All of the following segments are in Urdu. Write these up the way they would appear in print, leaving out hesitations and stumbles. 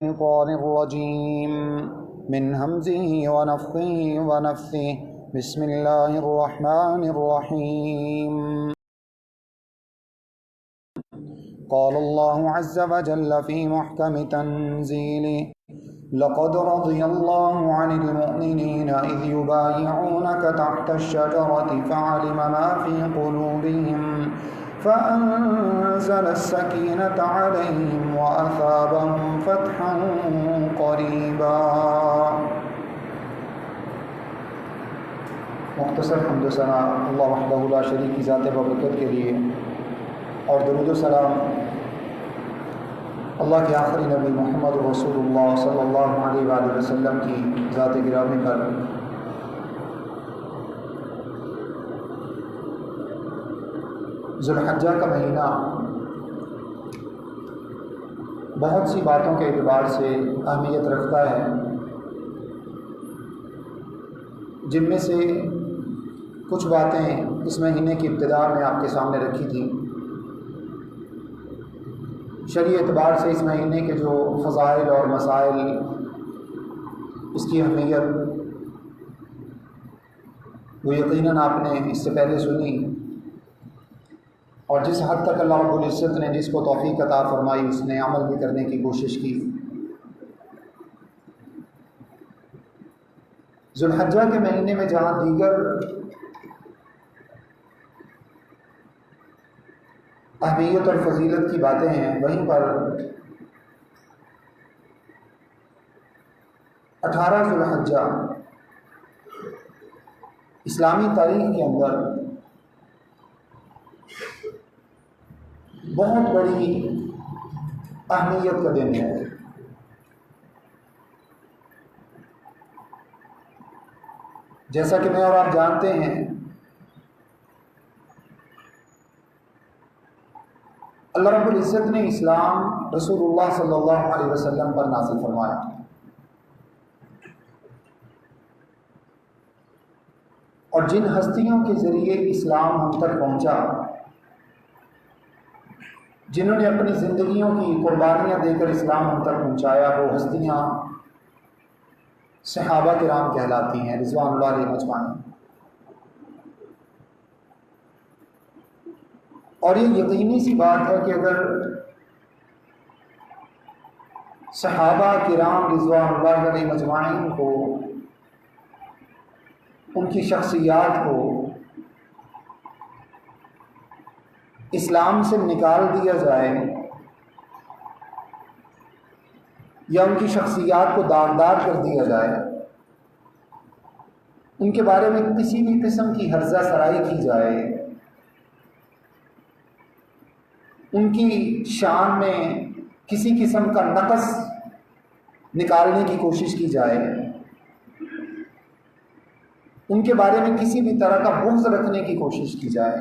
الشيطان الرجيم من همزه ونفخه ونفثه بسم الله الرحمن الرحيم قال الله عز وجل في محكم تنزيله لقد رضي الله عن المؤمنين إذ يبايعونك تحت الشجرة فعلم ما في قلوبهم فأنزل السكينة عليهم وأثابهم فتحا قريبا۔ مختصر حمد و ثنا اللہ وحدہ لا شریک کی ذات بابرکت کے لیے، اور درود و سلام اللہ کے آخری نبی محمد رسول اللہ صلی اللہ علیہ وآلہ وسلم کی ذات گرامی پر۔ ذو الحجہ کا مہینہ بہت سی باتوں کے اعتبار سے اہمیت رکھتا ہے، جن میں سے کچھ باتیں اس مہینے کی ابتدا میں آپ کے سامنے رکھی تھیں۔ شرعی اعتبار سے اس مہینے کے جو فضائل اور مسائل، اس کی اہمیت وہ یقیناً آپ نے اس سے پہلے سنی، اور جس حد تک اللہ رب العزت نے جس کو توفیق عطا فرمائی اس نے عمل بھی کرنے کی کوشش کی۔ ذو الحجہ کے مہینے میں جہاں دیگر اہمیت اور فضیلت کی باتیں ہیں، وہیں پر 18 ذو الحجہ اسلامی تاریخ کے اندر بہت بڑی اہمیت کا دن ہے۔ جیسا کہ میں اور آپ جانتے ہیں، اللہ رب العزت نے اسلام رسول اللہ صلی اللہ علیہ وسلم پر نازل فرمایا، اور جن ہستیوں کے ذریعے اسلام ہم تک پہنچا، جنہوں نے اپنی زندگیوں کی قربانیاں دے کر اسلام ہم تک پہنچایا، وہ ہستیاں صحابہ کرام کہلاتی ہیں رضوان اللہ علیہم اجمعین۔ اور یہ یقینی سی بات ہے کہ اگر صحابہ کرام رضوان اللہ علیہم اجمعین کو، ان کی شخصیات کو اسلام سے نکال دیا جائے، یا ان کی شخصیات کو داغدار کر دیا جائے، ان کے بارے میں کسی بھی قسم کی ہرزہ سرائی کی جائے، ان کی شان میں کسی قسم کا نقص نکالنے کی کوشش کی جائے، ان کے بارے میں کسی بھی طرح کا بغض رکھنے کی کوشش کی جائے،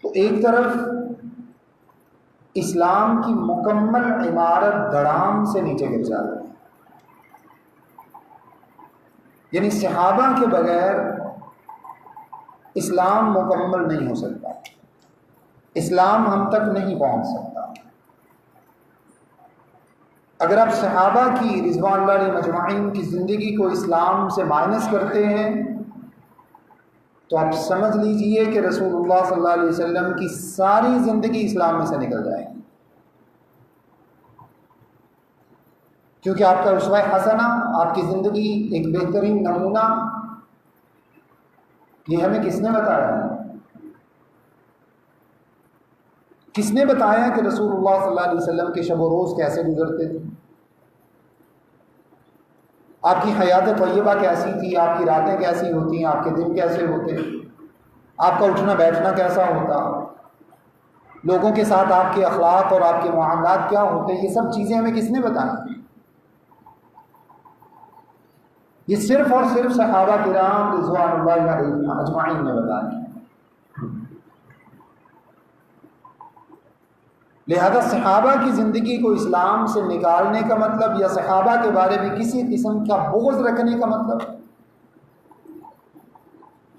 تو ایک طرف اسلام کی مکمل عمارت دھڑام سے نیچے گر جاتی ہے۔ یعنی صحابہ کے بغیر اسلام مکمل نہیں ہو سکتا، اسلام ہم تک نہیں پہنچ سکتا۔ اگر آپ صحابہ کی رضوان اللہ علیہم اجمعین کی زندگی کو اسلام سے مائنس کرتے ہیں تو آپ سمجھ لیجئے کہ رسول اللہ صلی اللہ علیہ وسلم کی ساری زندگی اسلام میں سے نکل جائے گی، کیونکہ آپ کا اسوہ حسنہ، آپ کی زندگی ایک بہترین نمونہ، یہ ہمیں کس نے بتایا ہے؟ کس نے بتایا کہ رسول اللہ صلی اللہ علیہ وسلم کے شب و روز کیسے گزرتے تھے؟ آپ کی حیات طیبہ کیسی تھی؟ آپ کی راتیں کیسی ہوتی ہیں؟ آپ کے دن کیسے ہوتے؟ آپ کا اٹھنا بیٹھنا کیسا ہوتا؟ لوگوں کے ساتھ آپ کے اخلاق اور آپ کے معاملات کیا ہوتے؟ یہ سب چیزیں ہمیں کس نے بتائیں؟ یہ صرف اور صرف صحابہ کرام رضوان اللہ علیہم اجمعین نے بتایا۔ لہذا صحابہ کی زندگی کو اسلام سے نکالنے کا مطلب، یا صحابہ کے بارے میں کسی قسم کا بغض رکھنے کا مطلب،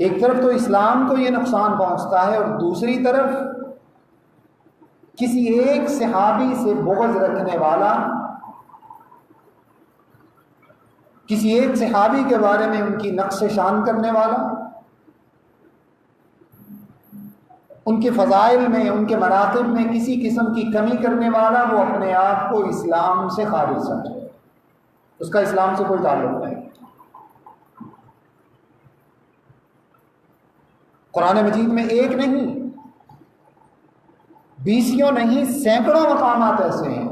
ایک طرف تو اسلام کو یہ نقصان پہنچتا ہے، اور دوسری طرف کسی ایک صحابی سے بغض رکھنے والا، کسی ایک صحابی کے بارے میں ان کی نقص شان کرنے والا، ان کے فضائل میں، ان کے مناقب میں کسی قسم کی کمی کرنے والا، وہ اپنے آپ کو اسلام سے خارج سمجھے، اس کا اسلام سے کوئی تعلق نہیں۔ قرآن مجید میں ایک نہیں، بیسیوں نہیں، سینکڑوں مقامات ایسے ہیں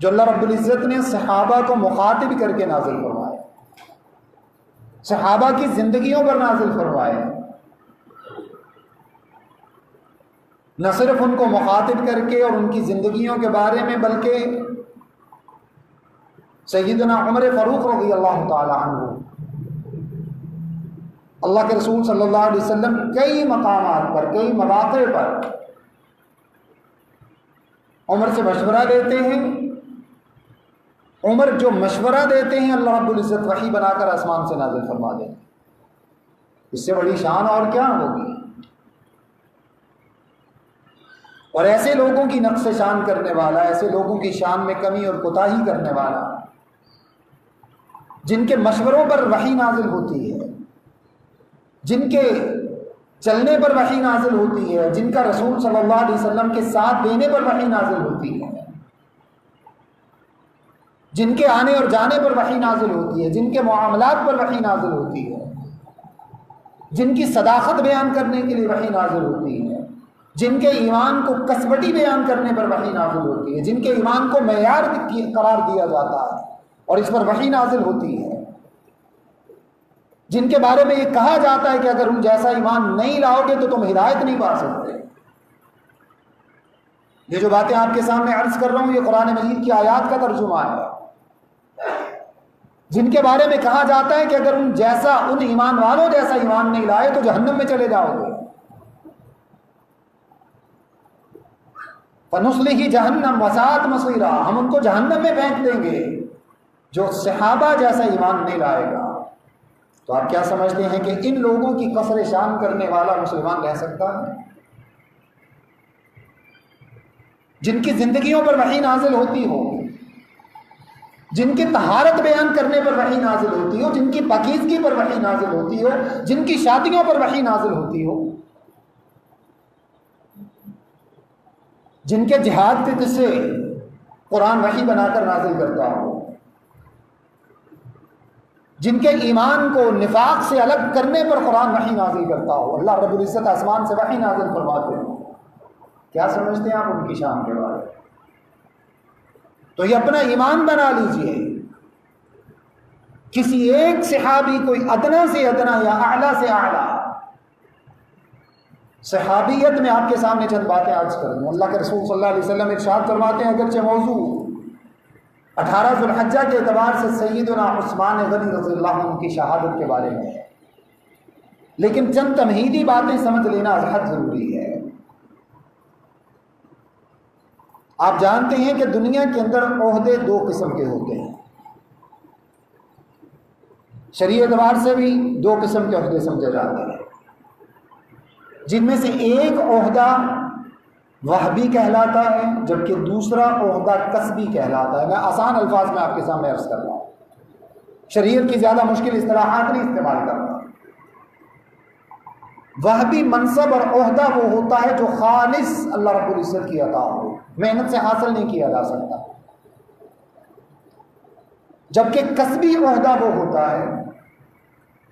جو اللہ رب العزت نے صحابہ کو مخاطب کر کے نازل فرمائے، صحابہ کی زندگیوں پر نازل فرمائے، نہ صرف ان کو مخاطب کر کے اور ان کی زندگیوں کے بارے میں، بلکہ سیدنا عمر فاروق رضی اللہ تعالی عنہ، اللہ کے رسول صلی اللہ علیہ وسلم کئی مقامات پر، کئی مواقع پر عمر سے مشورہ لیتے ہیں۔ عمر جو مشورہ دیتے ہیں اللہ رب العزت وحی بنا کر آسمان سے نازل فرما دیتے ہیں۔ اس سے بڑی شان اور کیا ہوگی؟ اور ایسے لوگوں کی نقص شان کرنے والا، ایسے لوگوں کی شان میں کمی اور کوتاہی کرنے والا، جن کے مشوروں پر وحی نازل ہوتی ہے، جن کے چلنے پر وحی نازل ہوتی ہے، جن کا رسول صلی اللہ علیہ وسلم کے ساتھ دینے پر وحی نازل ہوتی ہے، جن کے آنے اور جانے پر وحی نازل ہوتی ہے، جن کے معاملات پر وحی نازل ہوتی ہے، جن کی صداقت بیان کرنے کے لیے وحی نازل ہوتی ہے، جن کے ایمان کو کسبٹی بیان کرنے پر وحی نازل ہوتی ہے، جن کے ایمان کو معیار قرار دیا جاتا ہے اور اس پر وحی نازل ہوتی ہے، جن کے بارے میں یہ کہا جاتا ہے کہ اگر ان جیسا ایمان نہیں لاؤ گے تو تم ہدایت نہیں پا سکتے۔ یہ جو باتیں آپ کے سامنے عرض کر رہا ہوں یہ قرآن مجید کی آیات کا ترجمہ ہے، جن کے بارے میں کہا جاتا ہے کہ اگر ان جیسا، ان ایمان والوں جیسا ایمان نہیں لائے تو جہنم میں چلے جاؤ گے۔ فَنُصْلِهِ جَهَنَّمَ وَسَاءَتْ مَصِيرًا، ہم ان کو جہنم میں پھینک دیں گے جو صحابہ جیسا ایمان نہیں لائے گا۔ تو آپ کیا سمجھتے ہیں کہ ان لوگوں کی قصر شان کرنے والا مسلمان رہ سکتا ہے؟ جن کی زندگیوں پر وحی نازل ہوتی ہو، جن کی طہارت بیان کرنے پر وحی نازل ہوتی ہو، جن کی پاکیزگی پر وحی نازل ہوتی ہو، جن کی شادیوں پر وحی نازل ہوتی ہو، جن کے جہاد کے قصے قرآن وحی بنا کر نازل کرتا ہو، جن کے ایمان کو نفاق سے الگ کرنے پر قرآن وحی نازل کرتا ہو، اللہ رب العزت آسمان سے وحی نازل فرماتے ہو، کیا سمجھتے ہیں آپ ان کی شان کے بارے میں؟ تو یہ اپنا ایمان بنا لیجئے، کسی ایک صحابی، کوئی ادنا سے ادنا یا اعلیٰ سے اعلیٰ صحابیت میں آپ کے سامنے چند باتیں عرض کروں۔ اللہ کے رسول صلی اللہ علیہ وسلم ارشاد فرماتے ہیں، اگرچہ موضوع 18 ذو الحجہ کے اعتبار سے سیدنا عثمان غنی رضی اللہ عنہ کی شہادت کے بارے میں ہے، لیکن چند تمہیدی باتیں سمجھ لینا حد ضروری ہے۔ آپ جانتے ہیں کہ دنیا کے اندر عہدے دو قسم کے ہوتے ہیں، شرعی اعتبار سے بھی دو قسم کے عہدے سمجھے جاتے ہیں، جن میں سے ایک عہدہ وہبی کہلاتا ہے جبکہ دوسرا عہدہ کسبی کہلاتا ہے۔ میں آسان الفاظ میں آپ کے سامنے عرض کر رہا ہوں، شریعت کی زیادہ مشکل اصطلاحات نہیں استعمال کر رہا۔ وہبی منصب اور عہدہ وہ ہوتا ہے جو خالص اللہ رب العزت کی عطا ہو، محنت سے حاصل نہیں کیا جا سکتا، جبکہ کسبی عہدہ وہ ہوتا ہے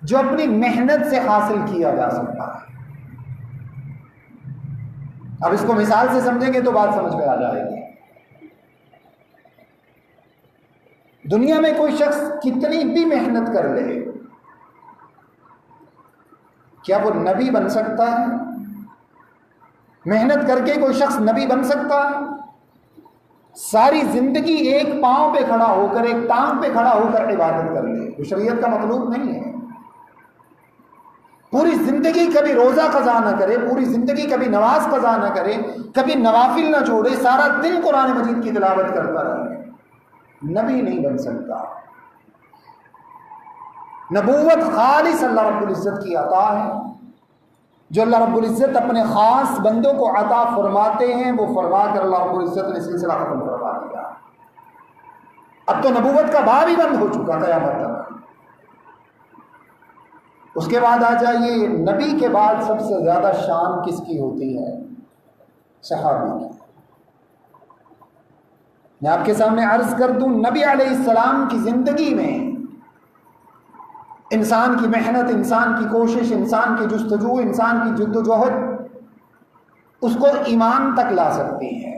جو اپنی محنت سے حاصل کیا جا سکتا ہے۔ اب اس کو مثال سے سمجھیں گے تو بات سمجھ میں آ جائے گی۔ دنیا میں کوئی شخص کتنی بھی محنت کر لے، کیا وہ نبی بن سکتا ہے؟ محنت کر کے کوئی شخص نبی بن سکتا ہے؟ ساری زندگی ایک پاؤں پہ کھڑا ہو کر، ایک ٹانگ پہ کھڑا ہو کر عبادت کر لے، وہ شریعت کا مطلوب نہیں ہے۔ پوری زندگی کبھی روزہ قضا نہ کرے، پوری زندگی کبھی نماز قضا نہ کرے، کبھی نوافل نہ چھوڑے، سارا دن قرآن مجید کی تلاوت کرتا رہے، نبی نہیں بن سکتا۔ نبوت خالص اللہ رب العزت کی عطا ہے، جو اللہ رب العزت اپنے خاص بندوں کو عطا فرماتے ہیں وہ فرما کر اللہ رب العزت نے سلسلہ ختم کروا دیا. اب تو نبوت کا باب ہی بند ہو چکا قیامت تک. اس کے بعد آ جائیے, نبی کے بعد سب سے زیادہ شان کس کی ہوتی ہے؟ صحابی کی. میں آپ کے سامنے عرض کر دوں, نبی علیہ السلام کی زندگی میں انسان کی محنت, انسان کی کوشش, انسان کی جستجو, انسان کی جد و جہد اس کو ایمان تک لا سکتی ہے.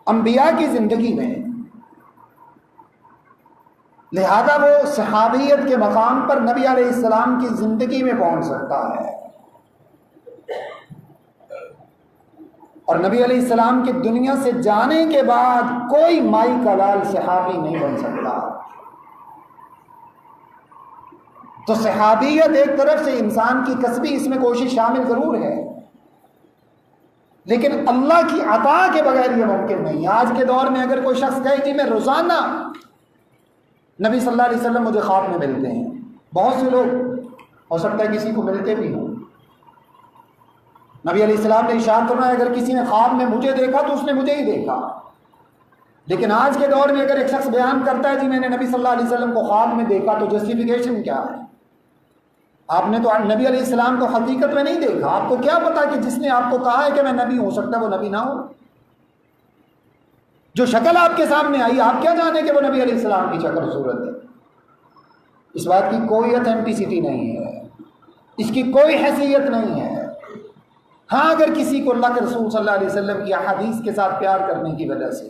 انبیاء کی زندگی میں لہذا وہ صحابیت کے مقام پر نبی علیہ السلام کی زندگی میں پہنچ سکتا ہے. اور نبی علیہ السلام کے دنیا سے جانے کے بعد کوئی مائی کا لال صحابی نہیں بن سکتا. تو صحابیت ایک طرف سے انسان کی کسبی, اس میں کوشش شامل ضرور ہے, لیکن اللہ کی عطا کے بغیر یہ ممکن نہیں. آج کے دور میں اگر کوئی شخص کہے کہ میں روزانہ نبی صلی اللہ علیہ وسلم مجھے خواب میں ملتے ہیں, بہت سے لوگ ہو سکتا ہے کسی کو ملتے بھی ہوں. نبی علیہ السلام نے ارشاد فرمایا اگر کسی نے خواب میں مجھے دیکھا تو اس نے مجھے ہی دیکھا. لیکن آج کے دور میں اگر ایک شخص بیان کرتا ہے جی میں نے نبی صلی اللہ علیہ وسلم کو خواب میں دیکھا, تو جسٹیفیکیشن کیا ہے؟ آپ نے تو نبی علیہ السلام کو حقیقت میں نہیں دیکھا. آپ کو کیا پتا کہ جس نے آپ کو کہا ہے کہ میں نبی ہو سکتا ہے وہ نبی نہ ہو. جو شکل آپ کے سامنے آئی, آپ کیا جانے کہ وہ نبی علیہ السلام کی شکل صورت ہے؟ اس بات کی کوئی اتھینٹسٹی نہیں ہے, اس کی کوئی حیثیت نہیں ہے. ہاں اگر کسی کو اللہ کے رسول صلی اللہ علیہ وسلم کی احادیث کے ساتھ پیار کرنے کی وجہ سے,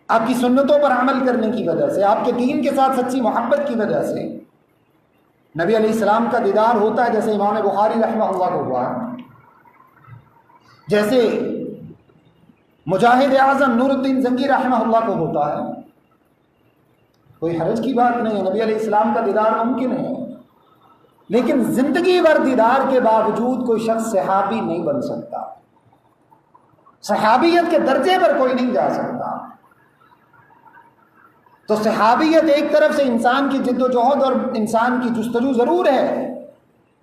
آپ کی سنتوں پر عمل کرنے کی وجہ سے, آپ کے دین کے ساتھ سچی محبت کی وجہ سے نبی علیہ السلام کا دیدار ہوتا ہے, جیسے امام بخاری رحمہ اللہ کو ہوا, جیسے مجاہد اعظم نور الدین زنگی رحمہ اللہ کو ہوتا ہے, کوئی حرج کی بات نہیں ہے. نبی علیہ السلام کا دیدار ممکن ہے, لیکن زندگی بھر دیدار کے باوجود کوئی شخص صحابی نہیں بن سکتا. صحابیت کے درجے پر کوئی نہیں جا سکتا. تو صحابیت ایک طرف سے انسان کی جد و جہد اور انسان کی جستجو ضرور ہے,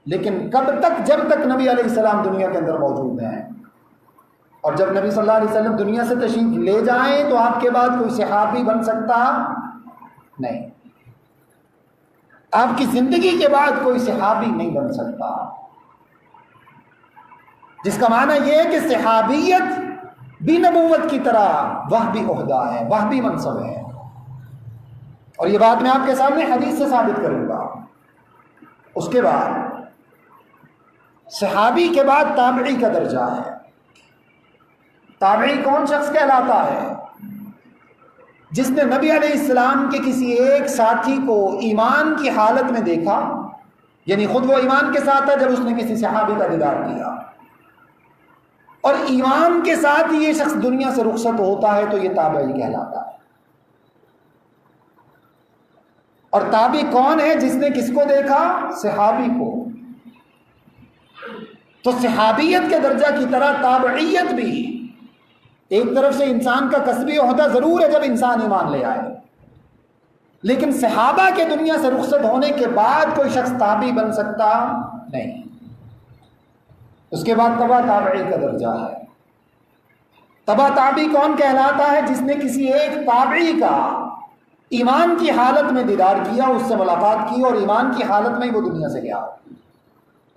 لیکن کب تک؟ جب تک نبی علیہ السلام دنیا کے اندر موجود ہیں. اور جب نبی صلی اللہ علیہ وسلم دنیا سے تشریف لے جائیں تو آپ کے بعد کوئی صحابی بن سکتا نہیں. آپ کی زندگی کے بعد کوئی صحابی نہیں بن سکتا. جس کا معنی یہ ہے کہ صحابیت بھی نبوت کی طرح وہ بھی عہدہ ہے, وہ بھی منصب ہے. اور یہ بات میں آپ کے سامنے حدیث سے ثابت کروں گا. اس کے بعد صحابی کے بعد تابعی کا درجہ ہے. تابعی کون شخص کہلاتا ہے؟ جس نے نبی علیہ السلام کے کسی ایک ساتھی کو ایمان کی حالت میں دیکھا, یعنی خود وہ ایمان کے ساتھ تھا جب اس نے کسی صحابی کا دیدار کیا, اور ایمان کے ساتھ یہ شخص دنیا سے رخصت ہوتا ہے, تو یہ تابعی کہلاتا ہے. اور تابعی کون ہے؟ جس نے کس کو دیکھا؟ صحابی کو. تو صحابیت کے درجہ کی طرح تابعیت بھی ایک طرف سے انسان کا کسبی عہدہ ضرور ہے جب انسان ایمان لے آئے, لیکن صحابہ کے دنیا سے رخصت ہونے کے بعد کوئی شخص تابعی بن سکتا نہیں. اس کے بعد تبع تابعی کا درجہ ہے. تبع تابعی کون کہلاتا ہے؟ جس نے کسی ایک تابعی کا ایمان کی حالت میں دیدار کیا, اس سے ملاقات کی, اور ایمان کی حالت میں ہی وہ دنیا سے گیا,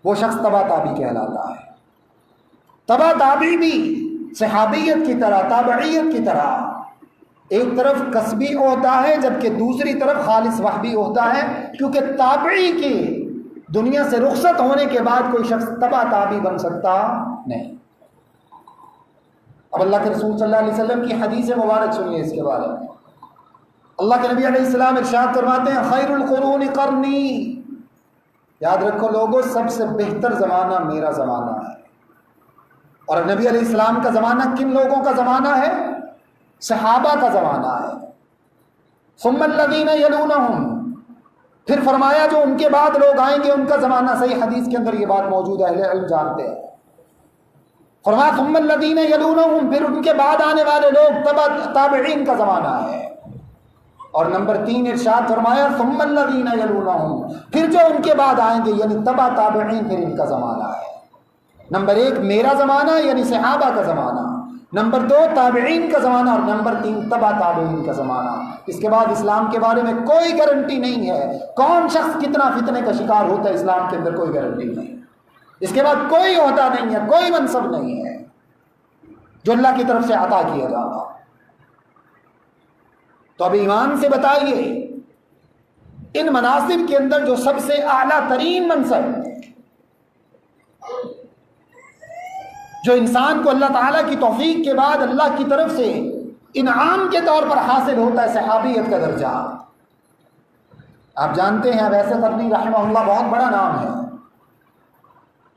وہ شخص تبع تابعی کہلاتا ہے. تبع تابعی بھی صحابیت کی طرح, تابعیت کی طرح ایک طرف کسبی عہدہ ہے, جبکہ دوسری طرف خالص وحبی عہدہ ہے, کیونکہ تابعی کی دنیا سے رخصت ہونے کے بعد کوئی شخص تبع تابعی بن سکتا نہیں. اب اللہ کے رسول صلی اللہ علیہ وسلم کی حدیث مبارک سنیے اس کے بارے میں. اللہ کے نبی علیہ السلام ارشاد فرماتے ہیں خیر القرون قرنی, یاد رکھو لوگوں سب سے بہتر زمانہ میرا زمانہ ہے. اور نبی علیہ السلام کا زمانہ کن لوگوں کا زمانہ ہے؟ صحابہ کا زمانہ ہے. ثم الذین یلونہم, پھر فرمایا جو ان کے بعد لوگ آئیں گے ان کا زمانہ. صحیح حدیث کے اندر یہ بات موجود ہے, اہل علم جانتے ہیں. فرمایا ثم الذین یلونہم, پھر ان کے بعد آنے والے لوگ تابعین کا زمانہ ہے. اور نمبر 3 ارشاد فرمایا ثم الذین یلونہم، پھر جو ان کے بعد آئیں گے یعنی تبع تابعین، پھر ان کا زمانہ ہے۔ نمبر 1 میرا زمانہ یعنی صحابہ کا زمانہ، نمبر 2 تابعین کا زمانہ، اور نمبر 3 تبع تابعین کا زمانہ۔ اس کے بعد اسلام کے بارے میں کوئی گارنٹی نہیں ہے، کون شخص کتنا فتنے کا شکار ہوتا ہے اسلام کے اندر کوئی گارنٹی نہیں۔ اس کے بعد کوئی عہدہ نہیں ہے، کوئی منصب نہیں ہے جو اللہ کی طرف سے عطا کیا جاتا۔ تو اب ایمان سے بتائیے ان مناصب کے اندر جو سب سے اعلیٰ ترین منصب جو انسان کو اللہ تعالیٰ کی توفیق کے بعد اللہ کی طرف سے انعام کے طور پر حاصل ہوتا ہے، صحابیت کا درجہ۔ آپ جانتے ہیں اویس قرنی رحمہ اللہ بہت بڑا نام ہے،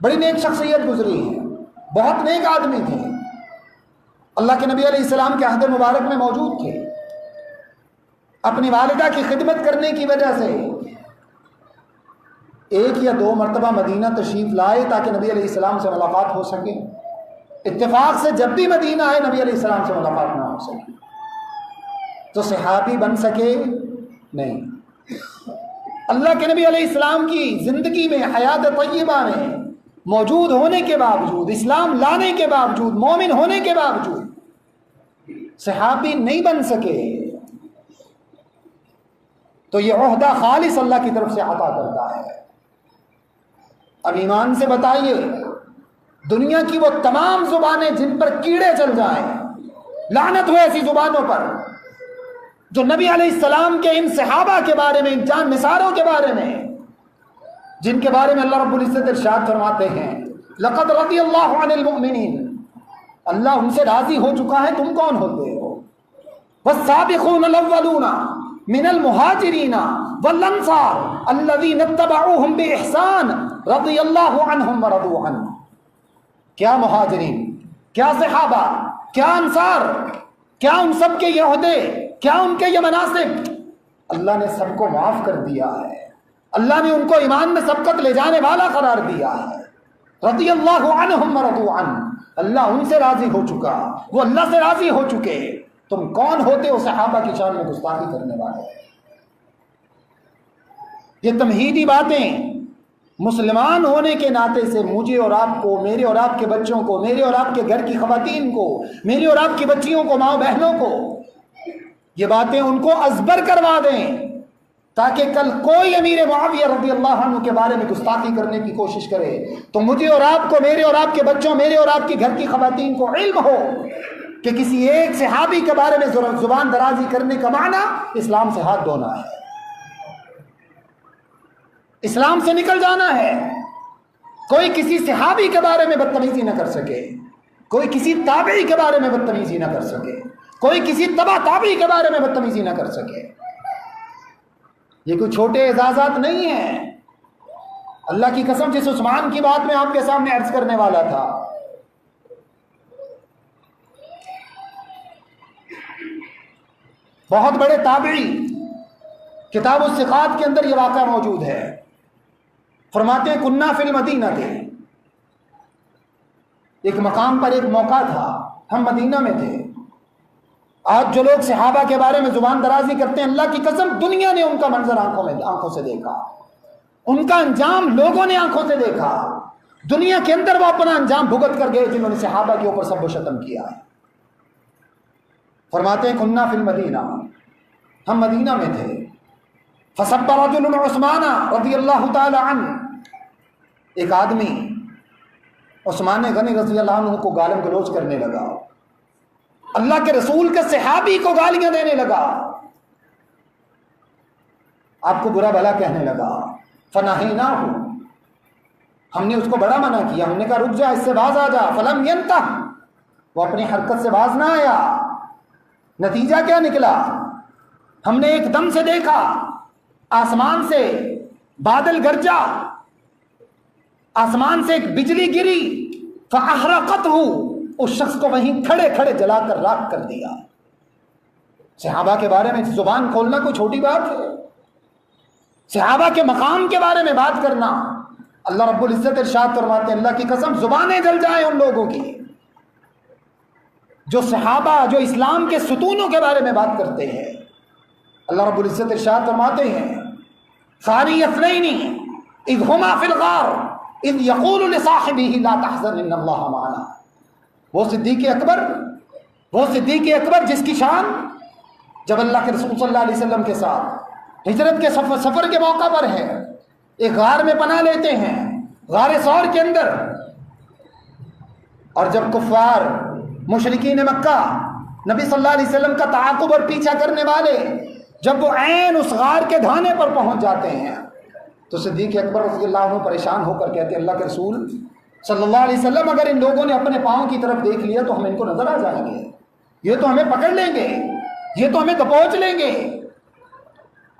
بڑی نیک شخصیت گزری ہے، بہت نیک آدمی تھے، اللہ کے نبی علیہ السلام کے عہد مبارک میں موجود تھے، اپنی والدہ کی خدمت کرنے کی وجہ سے 1 یا 2 مرتبہ مدینہ تشریف لائے تاکہ نبی علیہ السلام سے ملاقات ہو سکے۔ اتفاق سے جب بھی مدینہ آئے نبی علیہ السلام سے ملاقات نہ ہو سکے، تو صحابی بن سکے نہیں۔ اللہ کے نبی علیہ السلام کی زندگی میں، حیات طیبہ میں موجود ہونے کے باوجود، اسلام لانے کے باوجود، مومن ہونے کے باوجود صحابی نہیں بن سکے، تو یہ عہدہ خالص اللہ کی طرف سے عطا کرتا ہے۔ اب ایمان سے بتائیے دنیا کی وہ تمام زبانیں جن پر کیڑے چل جائیں، لعنت ہو ایسی زبانوں پر جو نبی علیہ السلام کے ان صحابہ کے بارے میں، ان جان نثاروں کے بارے میں، جن کے بارے میں اللہ رب العزت ارشاد فرماتے ہیں لقد رضی اللہ عن المؤمنین، اللہ ان سے راضی ہو چکا ہے، تم کون ہوتے ہو؟ والسابقون الاولون من المہاجرین والانصار الذین اتبعوہم باحسان رضی اللہ عنہم ورضوا عنہ۔ کیا مہاجرین، کیا صحابہ، کیا انصار، کیا ان سب کے یہ عہدے، کیا ان کے یہ مناصب، اللہ نے سب کو معاف کر دیا ہے، اللہ نے ان کو ایمان میں سبقت لے جانے والا قرار دیا ہے۔ رضی اللہ عنہم ورضوا عنہ، اللہ ان سے راضی ہو چکا، وہ اللہ سے راضی ہو چکے، تم کون ہوتے ہو صحابہ کی شان میں گستاخی کرنے والے؟ یہ تمہیدی باتیں مسلمان ہونے کے ناطے سے مجھے اور آپ کو، میرے اور آپ کے بچوں کو، میرے اور آپ کے گھر کی خواتین کو، میری اور آپ کی بچیوں کو، ماں بہنوں کو، یہ باتیں ان کو ازبر کروا دیں تاکہ کل کوئی امیر معاویہ رضی اللہ عنہ کے بارے میں گستاخی کرنے کی کوشش کرے تو مجھے اور آپ کو، میرے اور آپ کے بچوں، میرے اور آپ کے گھر کی خواتین کو علم ہو کہ کسی ایک صحابی کے بارے میں زبان درازی کرنے کا معنی اسلام سے ہاتھ دھونا ہے، اسلام سے نکل جانا ہے۔ کوئی کسی صحابی کے بارے میں بدتمیزی نہ کر سکے، کوئی کسی تابعی کے بارے میں بدتمیزی نہ کر سکے، کوئی کسی تبع تابعی کے بارے میں بدتمیزی نہ کر سکے۔ یہ کوئی چھوٹے اعزازات نہیں ہیں۔ اللہ کی قسم جس عثمان کی بات میں آپ کے سامنے عرض کرنے والا تھا، بہت بڑے تابعی، کتاب الثقات کے اندر یہ واقعہ موجود ہے، فرماتے ہیں کننا فی المدینہ تھے، ایک مقام پر ایک موقع تھا، ہم مدینہ میں تھے۔ آج جو لوگ صحابہ کے بارے میں زبان درازی کرتے ہیں، اللہ کی قسم دنیا نے ان کا منظر آنکھوں سے دیکھا، ان کا انجام لوگوں نے آنکھوں سے دیکھا، دنیا کے اندر وہ اپنا انجام بھگت کر گئے جنہوں نے صحابہ کے اوپر سب و شتم کیا ہے۔ فرماتے ہیں کننا فی المدینہ، ہم مدینہ میں تھے، فسب رجل عثمان رضی اللہ تعالی عنہ، ایک آدمی عثمان غنی رضی اللہ عنہ کو گالم گلوچ کرنے لگا، اللہ کے رسول کے صحابی کو گالیاں دینے لگا، آپ کو برا بھلا کہنے لگا۔ فنہیناہ، ہم نے اس کو بڑا منع کیا، ہم نے کہا رک جا، اس سے باز آ جا۔ فلم ینتہ، وہ اپنی حرکت سے باز نہ آیا۔ نتیجہ کیا نکلا؟ ہم نے ایک دم سے دیکھا آسمان سے بادل گرجا، آسمان سے ایک بجلی گری، فاحرقتہ، اس شخص کو وہیں کھڑے کھڑے جلا کر راکھ کر دیا۔ صحابہ کے بارے میں زبان کھولنا کوئی چھوٹی بات ہے؟ صحابہ کے مقام کے بارے میں بات کرنا، اللہ رب العزت ارشاد فرماتے ہیں اللہ کی قسم زبانیں جل جائیں ان لوگوں کی جو صحابہ، جو اسلام کے ستونوں کے بارے میں بات کرتے ہیں، اللہ رب العزت ارشاد فرماتے ہیں ثانی اثنین اذ ہما فی الغار اذ یقول لصاحبہ لا تحزن ان اللہ معنا. وہ صدیق اکبر جس کی شان جب اللہ کے رسول صلی اللہ علیہ وسلم کے ساتھ ہجرت کے سفر کے موقع پر ہے، ایک غار میں پناہ لیتے ہیں، غار ثور کے اندر، اور جب کفار مشرکین مکہ نبی صلی اللہ علیہ وسلم کا تعاقب اور پیچھا کرنے والے جب وہ عین اس غار کے دھانے پر پہنچ جاتے ہیں تو صدیق اکبر رضی اللہ عنہ پریشان ہو کر کہتے ہیں اللہ کے رسول صلی اللہ علیہ وسلم اگر ان لوگوں نے اپنے پاؤں کی طرف دیکھ لیا تو ہم ان کو نظر آ جائیں گے، یہ تو ہمیں پکڑ لیں گے، یہ تو ہمیں دبوچ لیں گے.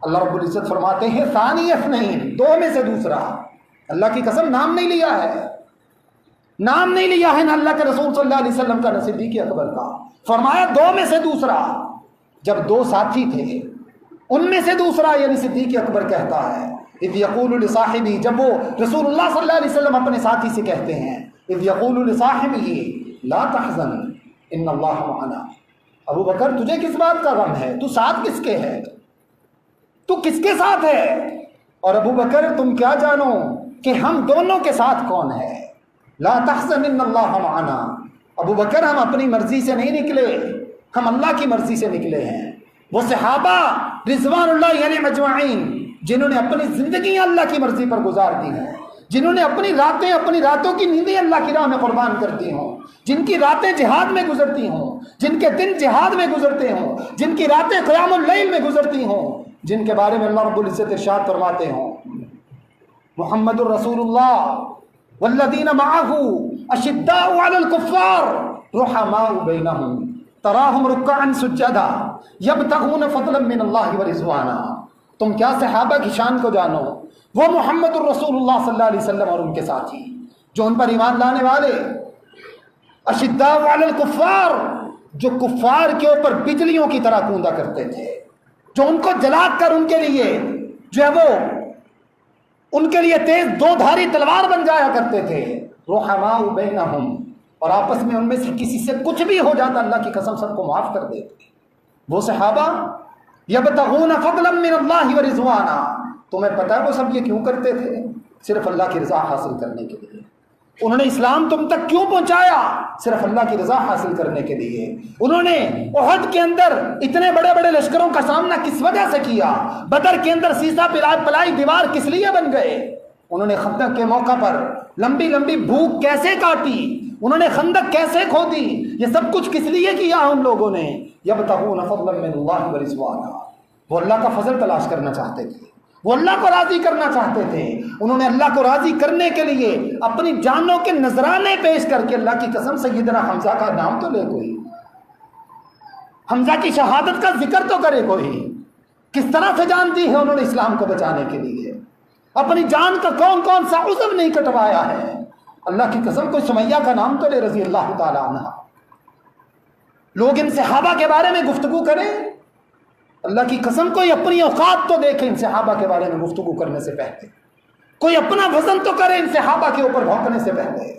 اللہ رب العزت فرماتے ہیں ثانی اثنین، دو میں سے دوسرا. اللہ کی قسم نام نہیں لیا ہے نہ اللہ کے رسول صلی اللہ علیہ وسلم کا نہ صدیق اکبر کا، فرمایا دو میں سے دوسرا. جب دو ساتھی تھے ان میں سے دوسرا یعنی صدیق اکبر کہتا ہے اذ یقول لصاحبہ، جب وہ رسول اللہ صلی اللہ علیہ وسلم اپنے ساتھی سے کہتے ہیں اذ یقول لصاحبہ لا تحزن ان اللہ معنا، ابو بکر تجھے کس بات کا غم ہے، تو ساتھ کس کے ہے، تو کس کے ساتھ ہے؟ اور ابو بکر تم کیا جانو کہ ہم دونوں کے ساتھ کون ہے. لا تحزن ان اللہ معنا. ابو بکر ہم اپنی مرضی سے نہیں نکلے، ہم اللہ کی مرضی سے نکلے ہیں. وہ صحابہ رضوان اللہ علیہم اجمعین جنہوں نے اپنی زندگیاں اللہ کی مرضی پر گزار دی ہیں، جنہوں نے اپنی راتوں کی نیندیں اللہ کی راہ میں قربان کرتی ہوں، جن کی راتیں جہاد میں گزرتی ہوں، جن کے دن جہاد میں گزرتے ہوں، جن کی راتیں قیام اللیل میں گزرتی ہوں، جن کے بارے میں اللہ رب العزت ارشاد فرماتے ہوں محمد الرسول اللہ والذین معہ اشداء علی الکفار رحماء بینہم تراہم رکعا سجدا یبتغون فضلا من اللہ ورضوانا. تم کیا صحابہ کی شان کو جانو، وہ محمد الرسول اللہ صلی اللہ علیہ وسلم اور ان کے ساتھی جو ان پر ایمان لانے والے، اشداء علی الکفار جو کفار کے اوپر بجلیوں کی طرح کوندا کرتے تھے، جو ان کو جلا کر ان کے لیے جو ہے وہ ان کے لیے تیز دو دھاری تلوار بن جایا کرتے تھے. رحماء بینہم، اور آپس میں ان میں سے کسی سے کچھ بھی ہو جاتا اللہ کی قسم سب کو معاف کر دیتے. وہ صحابہ یبتغون فضلا من اللہ ورضوانا، تمہیں پتہ ہے وہ سب یہ کیوں کرتے تھے؟ صرف اللہ کی رضا حاصل کرنے کے لیے. انہوں نے اسلام تم تک کیوں پہنچایا؟ صرف اللہ کی رضا حاصل کرنے کے لیے. انہوں نے احد کے اندر اتنے بڑے بڑے لشکروں کا سامنا کس وجہ سے کیا؟ بدر کے اندر سیسا پلائی دیوار کس لیے بن گئے؟ انہوں نے خندق کے موقع پر لمبی لمبی بھوک کیسے کاٹی؟ انہوں نے خندق کیسے کھودی؟ یہ سب کچھ کس لیے کیا ان لوگوں نے؟ یبتغون فضلا من اللہ ورضوانا، وہ اللہ کا فضل تلاش کرنا چاہتے تھے، وہ اللہ کو راضی کرنا چاہتے تھے. انہوں نے اللہ کو راضی کرنے کے لیے اپنی جانوں کے نذرانے پیش کر کے، اللہ کی قسم سیدنا حمزہ کا نام تو لے کوئی، حمزہ کی شہادت کا ذکر تو کرے کوئی. کس طرح سے جان دی ہے انہوں نے اسلام کو بچانے کے لیے، اپنی جان کا کون کون سا عضو نہیں کٹوایا ہے. اللہ کی قسم کوئی سمیہ کا نام تو لے رضی اللہ تعالی عنہ. لوگ ان صحابہ کے بارے میں گفتگو کریں، اللہ کی قسم کوئی اپنی اوقات تو دیکھیں ان صحابہ کے بارے میں گفتگو کرنے سے پہلے، کوئی اپنا وزن تو کرے ان صحابہ کے اوپر بھونکنے سے پہلے.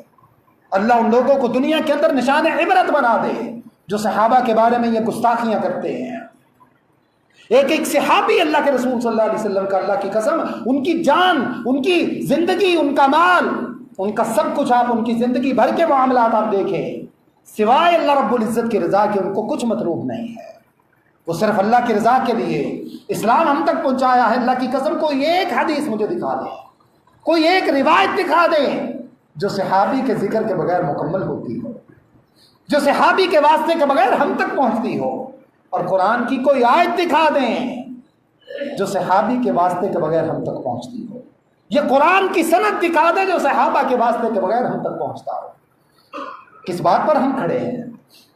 اللہ ان لوگوں کو دنیا کے اندر نشان عبرت بنا دے جو صحابہ کے بارے میں یہ گستاخیاں کرتے ہیں. ایک ایک صحابی اللہ کے رسول صلی اللہ علیہ وسلم کا، اللہ کی قسم ان کی جان، ان کی زندگی، ان کا مال، ان کا سب کچھ، آپ ان کی زندگی بھر کے معاملات آپ دیکھیں، سوائے اللہ رب العزت کی رضا کے ان کو کچھ مطلوب نہیں ہے. وہ صرف اللہ کی رضا کے لیے اسلام ہم تک پہنچایا ہے. اللہ کی قسم کوئی ایک حدیث مجھے دکھا دیں، کوئی ایک روایت دکھا دیں جو صحابی کے ذکر کے بغیر مکمل ہوتی ہو، جو صحابی کے واسطے کے بغیر ہم تک پہنچتی ہو. اور قرآن کی کوئی آیت دکھا دیں جو صحابی کے واسطے کے بغیر ہم تک پہنچتی ہو. یہ قرآن کی سند دکھا دیں جو صحابہ کے واسطے کے بغیر ہم تک پہنچتا ہو. کس بات پر ہم کھڑے ہیں؟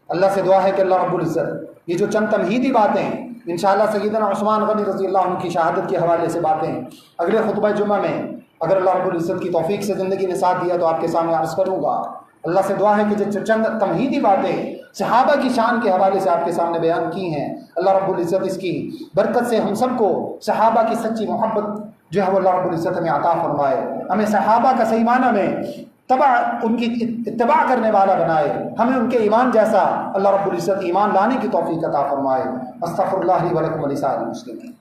اللہ سے دعا ہے کہ اللہ رب العزت یہ جو چند تمہیدی باتیں انشاءاللہ سیدنا عثمان غنی رضی اللہ عنہ کی شہادت کے حوالے سے باتیں اگلے خطبہ جمعہ میں اگر اللہ رب العزت کی توفیق سے زندگی نے ساتھ دیا تو آپ کے سامنے عرض کروں گا. اللہ سے دعا ہے کہ جو چند تمہیدی باتیں صحابہ کی شان کے حوالے سے آپ کے سامنے بیان کی ہیں، اللہ رب العزت اس کی برکت سے ہم سب کو صحابہ کی سچی محبت جو ہے وہ اللہ رب العزت ہمیں عطا فرمائے، ہمیں صحابہ کا صحیح معنی میں ان کی اتباع کرنے والا بنائے، ہمیں ان کے ایمان جیسا اللہ رب العزت ایمان لانے کی توفیق عطا فرمائے۔ استغفر اللہ لی و لکم ولسائر المسلمین۔